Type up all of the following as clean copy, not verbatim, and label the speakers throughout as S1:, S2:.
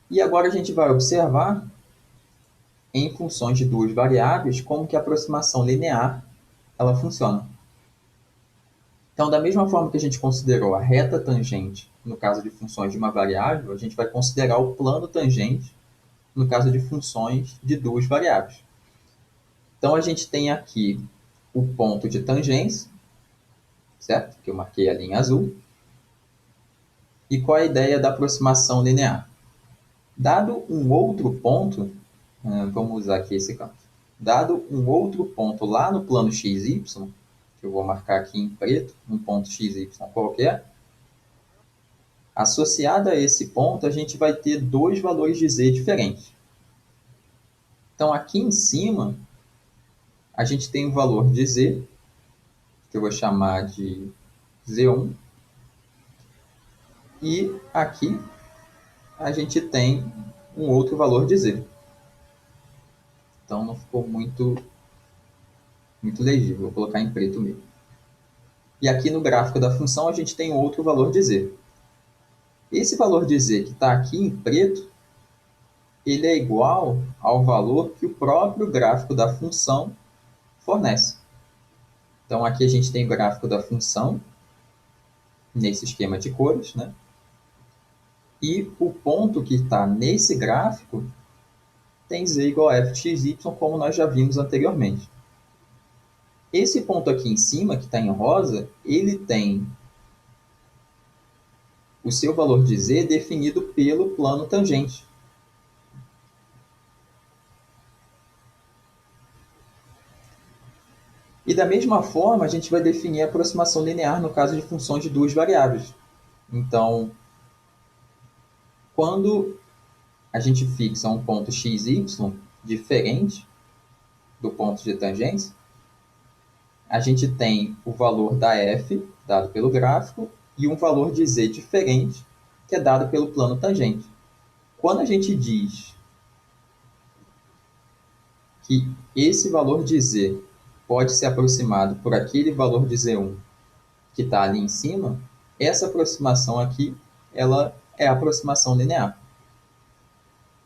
S1: E agora a gente vai observar, em funções de duas variáveis, como que a aproximação linear ela funciona. Então, da mesma forma que a gente considerou a reta tangente no caso de funções de uma variável, a gente vai considerar o plano tangente no caso de funções de duas variáveis. Então, a gente tem aqui o ponto de tangência, certo? Que eu marquei ali em azul. E qual é a ideia da aproximação linear? Dado um outro ponto, vamos usar aqui esse caso. Dado um outro ponto lá no plano xy, que eu vou marcar aqui em preto, um ponto xy qualquer, associado a esse ponto, a gente vai ter dois valores de z diferentes. Então, aqui em cima, a gente tem o valor de z, que eu vou chamar de z1, e aqui a gente tem um outro valor de z. Então, não ficou muito legível, vou colocar em preto mesmo. E aqui no gráfico da função, a gente tem outro valor de z. Esse valor de z que está aqui em preto, ele é igual ao valor que o próprio gráfico da função fornece. Então, aqui a gente tem o gráfico da função, nesse esquema de cores, né? E o ponto que está nesse gráfico tem z igual a f de xy, como nós já vimos anteriormente. Esse ponto aqui em cima, que está em rosa, ele tem o seu valor de z definido pelo plano tangente. E da mesma forma, a gente vai definir a aproximação linear no caso de funções de duas variáveis. Então, quando a gente fixa um ponto xy diferente do ponto de tangência, a gente tem o valor da f, dado pelo gráfico, e um valor de z diferente, que é dado pelo plano tangente. Quando a gente diz que esse valor de z pode ser aproximado por aquele valor de z1 que está ali em cima, essa aproximação aqui ela é a aproximação linear.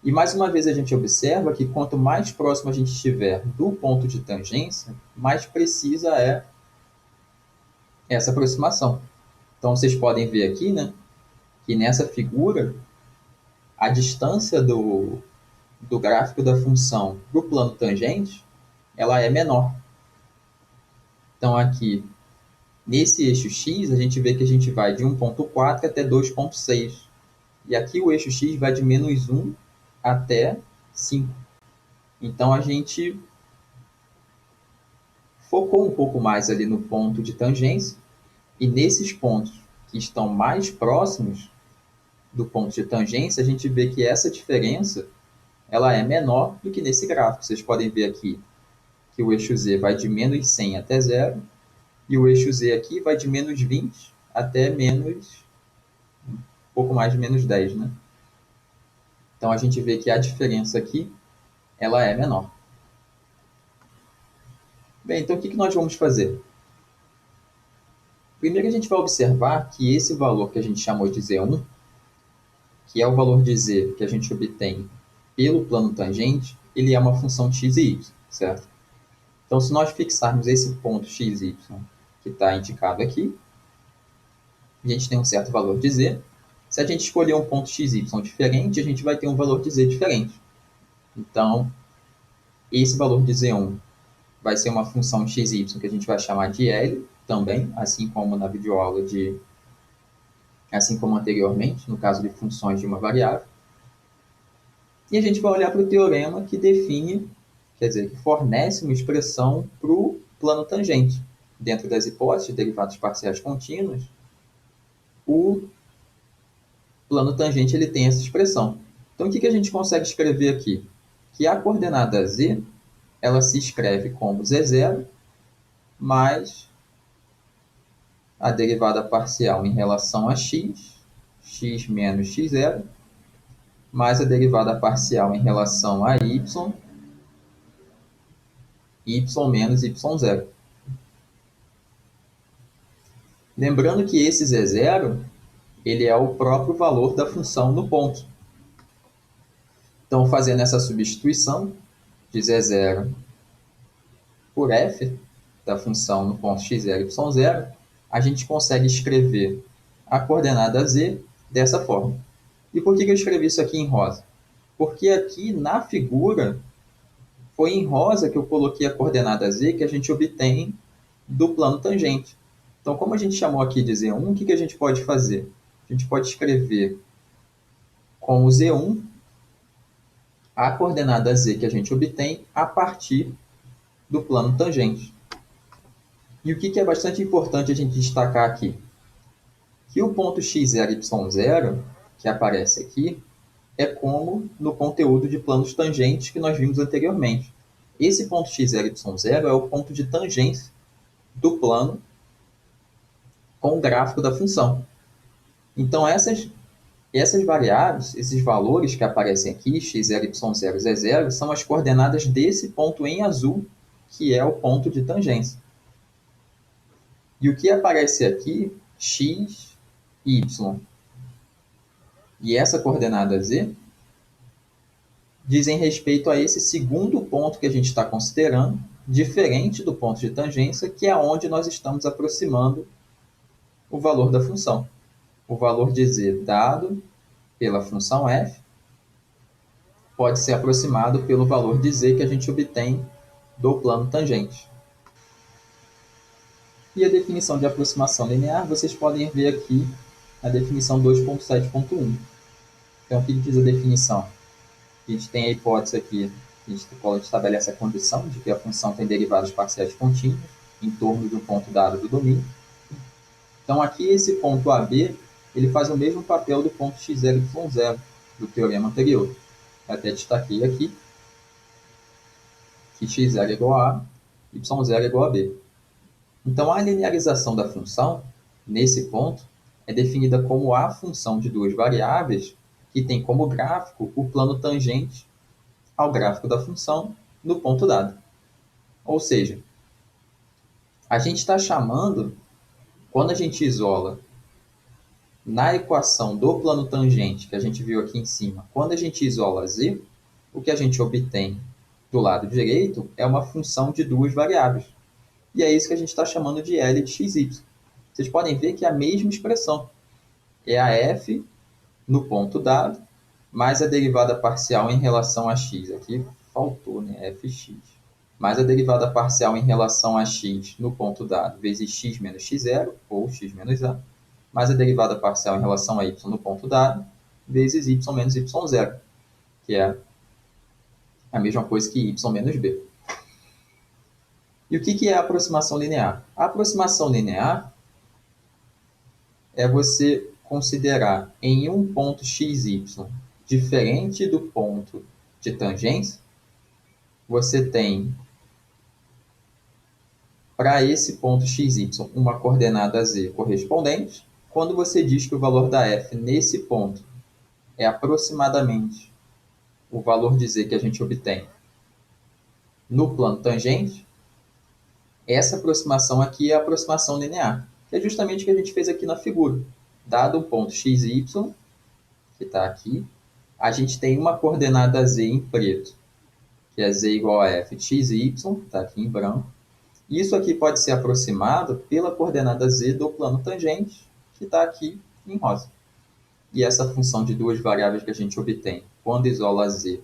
S1: E mais uma vez a gente observa que quanto mais próximo a gente estiver do ponto de tangência, mais precisa é essa aproximação. Então vocês podem ver aqui, né, que nessa figura a distância do gráfico da função para o plano tangente ela é menor. Então aqui nesse eixo x a gente vê que a gente vai de 1,4 até 2,6. E aqui o eixo x vai de menos 1 até 5. Então a gente focou um pouco mais ali no ponto de tangência, e nesses pontos que estão mais próximos do ponto de tangência, a gente vê que essa diferença ela é menor do que nesse gráfico. Vocês podem ver aqui que o eixo z vai de menos 100 até 0, e o eixo z aqui vai de menos 20 até menos, um pouco mais de menos 10, né? Então a gente vê que a diferença aqui ela é menor. Bem, então o que nós vamos fazer? Primeiro a gente vai observar que esse valor que a gente chamou de z1, que é o valor de z que a gente obtém pelo plano tangente, ele é uma função de x e y, certo? Então, se nós fixarmos esse ponto x, y, que está indicado aqui, a gente tem um certo valor de z. Se a gente escolher um ponto x, y diferente, a gente vai ter um valor de z diferente. Então, esse valor de z1 vai ser uma função x, y que a gente vai chamar de L também, assim como na videoaula assim como anteriormente, no caso de funções de uma variável. E a gente vai olhar para o teorema que define, quer dizer, que fornece uma expressão para o plano tangente. Dentro das hipóteses de derivadas parciais contínuas, o plano tangente ele tem essa expressão. Então, o que a gente consegue escrever aqui? Que a coordenada z, ela se escreve como z0 mais a derivada parcial em relação a x, x menos x0, mais a derivada parcial em relação a y, y menos y0. Lembrando que esse z0 ele é o próprio valor da função no ponto. Então, fazendo essa substituição de Z0 por f da função no ponto x0, y0, a gente consegue escrever a coordenada z dessa forma. E por que eu escrevi isso aqui em rosa? Porque aqui na figura foi em rosa que eu coloquei a coordenada z que a gente obtém do plano tangente. Então, como a gente chamou aqui de Z1, o que a gente pode fazer? A gente pode escrever como Z1 a coordenada z que a gente obtém a partir do plano tangente. E o que é bastante importante a gente destacar aqui? Que o ponto x0, y0, que aparece aqui, é como no conteúdo de planos tangentes que nós vimos anteriormente. Esse ponto x0, y0 é o ponto de tangência do plano com o gráfico da função. Então, essas variáveis, esses valores que aparecem aqui, x0, y0, z0, são as coordenadas desse ponto em azul, que é o ponto de tangência. E o que aparece aqui, x, y, e essa coordenada z, dizem respeito a esse segundo ponto que a gente está considerando, diferente do ponto de tangência, que é onde nós estamos aproximando o valor da função. O valor de z dado pela função f pode ser aproximado pelo valor de z que a gente obtém do plano tangente. E a definição de aproximação linear, vocês podem ver aqui na definição 2.7.1. Então, o que diz a definição? A gente tem a hipótese aqui, a gente estabelece a condição de que a função tem derivadas parciais contínuas em torno de um ponto dado do domínio. Então, aqui esse ponto AB, ele faz o mesmo papel do ponto x0, y0 do teorema anterior. Eu até destaquei aqui que x0 é igual a A, y0 é igual a B. Então, a linearização da função, nesse ponto, é definida como a função de duas variáveis que tem como gráfico o plano tangente ao gráfico da função no ponto dado. Ou seja, a gente está chamando, quando a gente isola na equação do plano tangente, que a gente viu aqui em cima, quando a gente isola z, o que a gente obtém do lado direito é uma função de duas variáveis. E é isso que a gente está chamando de L de xy. Vocês podem ver que é a mesma expressão. É a f no ponto dado, mais a derivada parcial em relação a x. Aqui faltou, né? Fx. Mais a derivada parcial em relação a x no ponto dado, vezes x menos x0, ou x menos a, mais a derivada parcial em relação a y no ponto dado, vezes y menos y0, que é a mesma coisa que y menos b. E o que é a aproximação linear? A aproximação linear é você considerar em um ponto xy diferente do ponto de tangência, você tem para esse ponto xy uma coordenada z correspondente. Quando você diz que o valor da f nesse ponto é aproximadamente o valor de z que a gente obtém no plano tangente, essa aproximação aqui é a aproximação linear, que é justamente o que a gente fez aqui na figura. Dado o ponto xy, que está aqui, a gente tem uma coordenada z em preto, que é z igual a f de xy, está aqui em branco. Isso aqui pode ser aproximado pela coordenada z do plano tangente, que está aqui em rosa. E essa função de duas variáveis que a gente obtém quando isola z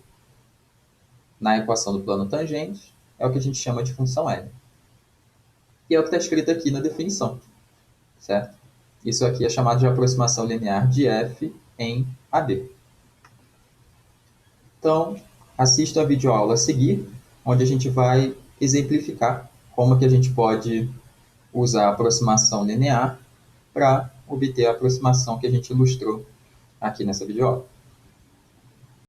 S1: na equação do plano tangente é o que a gente chama de função L. E é o que está escrito aqui na definição, certo? Isso aqui é chamado de aproximação linear de f em AB. Então, assista a videoaula a seguir, onde a gente vai exemplificar como que a gente pode usar a aproximação linear para obter a aproximação que a gente ilustrou aqui nessa videoaula.